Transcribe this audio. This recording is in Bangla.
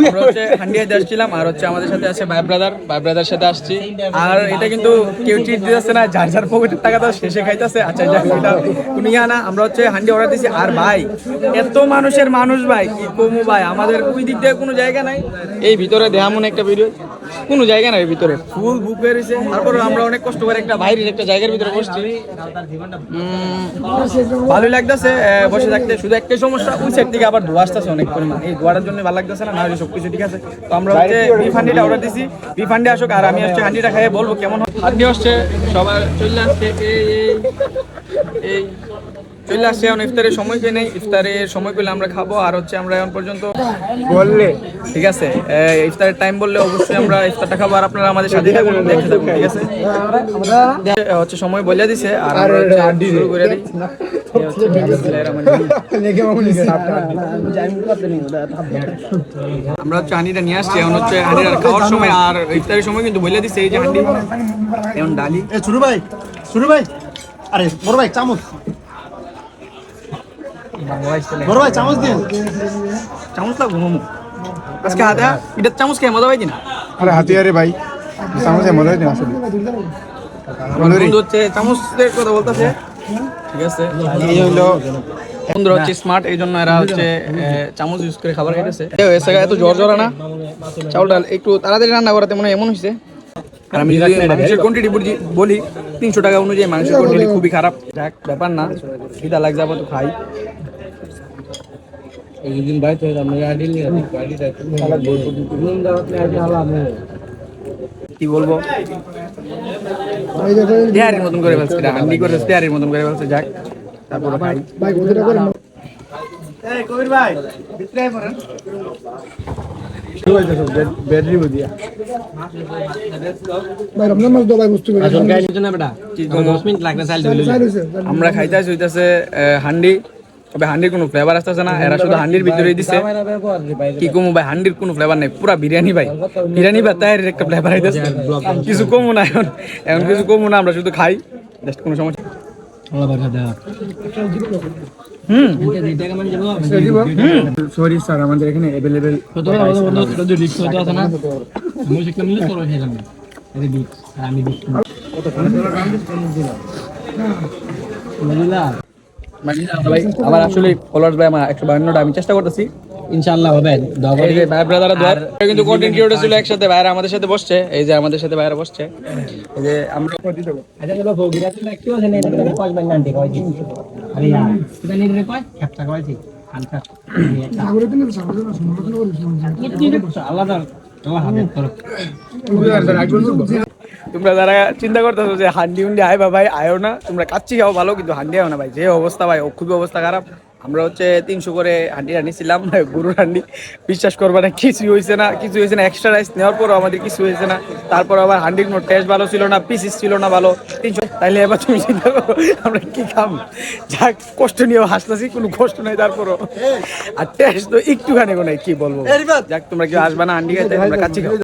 আমরা হচ্ছে হান্ডিয়াতে আসছিলাম, আর হচ্ছে আমাদের সাথে আছে ভাই ব্রাদার সাথে আসছি। আর এটা কিন্তু কেউ ট্রিট দিতেছে না, যার যার পকেটের টাকা তো শেষে খাইতেছে। আচ্ছা যাক, এটা কোনো ইয়া না। আমরা হচ্ছে হান্ডি অর্ডার দিছি। আর ভাই এত মানুষ ভাই কি কমু ভাই, আমাদের ওই দিক দিয়ে কোনো জায়গা নাই। এই ভিতরে দেহা মনে একটা ভিডিও, কোনো জায়গা নাই ভিতরে, ফুল বুক হয়ে রয়েছে। তারপরে আমরা অনেক কষ্ট করে একটা বাইরের একটা জায়গার ভিতরে বসছি। ভালোই লাগতেছে বসে থাকতে, শুধু একটাই সমস্যা, ওই সাইড থেকে আবার ধোয়া আসতেছে অনেক পরিমাণ। এই ধোয়ার জন্য ভালো লাগতেছে না, নাহলে সবকিছু ঠিক আছে। তো আমরা হচ্ছে বিফ হান্ডিটা অর্ডার দিছি, বিফ হান্ডি আসুক, আর আমি হচ্ছে হান্ডিটা খাইয়ে বলবো কেমন হয়। হান্ডি আসছে, সবাই চলে আসছে, এই চলে আসছে। এখন ইফতারের সময় পেয়ে নেই, ইফতারের সময় পেলে আমরা খাবো। আর হচ্ছে আমরা এখন পর্যন্ত বললে ঠিক আছে, ইফতারের টাইম বললে অবশ্যই আমরা ইফতারটা খাবো। আর আপনারা আমাদের সাথে থাকুন, দেখতে থাকুন, ঠিক আছে। হচ্ছে সময় বলে দিছে, আর শুরু করে দিই। আমরা হচ্ছে হান্ডিটা নিয়ে আসছি, এখন হচ্ছে হান্ডিটা খাওয়ার সময় আর ইফতারের সময় কিন্তু বলে দিছে এই যে হান্ডি এখন ডালি। শুরু ভাই আরে বড় ভাই চামচ, বড় ভাই চামচ দিন, চামচ লাগবো মোমো আজকে হাতে এটা চামচ খেয়ে মজা পাইছি না। আরে হাতিয়ারে ভাই চামচে মজা দিন আসলে বন্ধু হচ্ছে চামচের কথা বলতেছে, ঠিক আছে। এই হলো বন্ধুরা হচ্ছে স্মার্ট, এই জন্য এরা হচ্ছে চামচ ইউজ করে খাবার খাইতেছে। এত জ্বর না, চাউলটা একটু তাড়াতাড়ি রান্না করাতে মনে হয় এমন হয়েছে। আর আমি যদি মাংসের কোয়ান্টিটি বলি 300 টাকা অনুযায়ী মাংসের কোয়ান্টিটি খুবই খারাপ। যাক ব্যাপার না, খিদা লাগ যাবো তো খাই। কি বলবো, তেহারির মতন করে ফেলছে, হান্ডি করে তেহারির মতন করে ফেলছে। যাক তারপর খাই। আমরা খাইতে হইতেছে হান্ডি, তবে হান্ডির কোনো ফ্লেভার আসতেছে না। এরা শুধু হান্ডির ভিতরেই দিছে, কি কমু ভাই, হান্ডির কোনো ফ্লেভার নেই, পুরা বিরিয়ানি ভাই, বিরিয়ানি বা তাহের একটা ফ্লেভার আইতেছে। কিছু কমু না, এখন কিছু কমু না, আমরা শুধু খাই, জাস্ট কোনো সমস্যা। সরি স্যার, আমাদের এখানে অ্যাভেলেবেল আমার আসলে ফলোয়ার্স ভাই আমার 152টা, আমি চেষ্টা করতেছি, ইনশাআল্লাহ হবে। ভাই ব্রাদার দোয়া কিন্তু কন্টেন্ট ক্রিয়েটর ছিল একসাথে, ভাইরা আমাদের সাথে বসছে, এই যে আমাদের সাথে ভাইরা বসছে, এই যে আমরা তোমরা যারা চিন্তা করতেছো যে হান্ডি উন্ডি আয় বা ভাই আয়ো না, তোমরা কাচ্চি খাও ভালো, কিন্তু হান্ডি আয়ো না ভাই, যে অবস্থা ভাই, খুবই অবস্থা খারাপ। আমরা হচ্ছে 300 করে হান্ডি আনিছিলাম, গরুর হান্ডি, বিশ্বাস করবা না কিছুই হয়েছে না, এক্সট্রা রাইস নেওয়ার পরও আমাদের কিছু হয়েছে না। তারপর আবার হান্ডির কোনো টেস্ট ভালো ছিল না, পিসিস ছিল না ভালো। 300 তাইলে এবার তুমি চিন্তা করো আমরা কি খাম। যাক কষ্ট নিয়েও হাসতেছি, কোনো কষ্ট নাই তারপরও, আর টেস্ট তো একটুখানি নাই, কি বলবো। যাক তোমরা কেউ আসবা না হান্ডি খাইতে, তোমরা কাচ্চি খাও।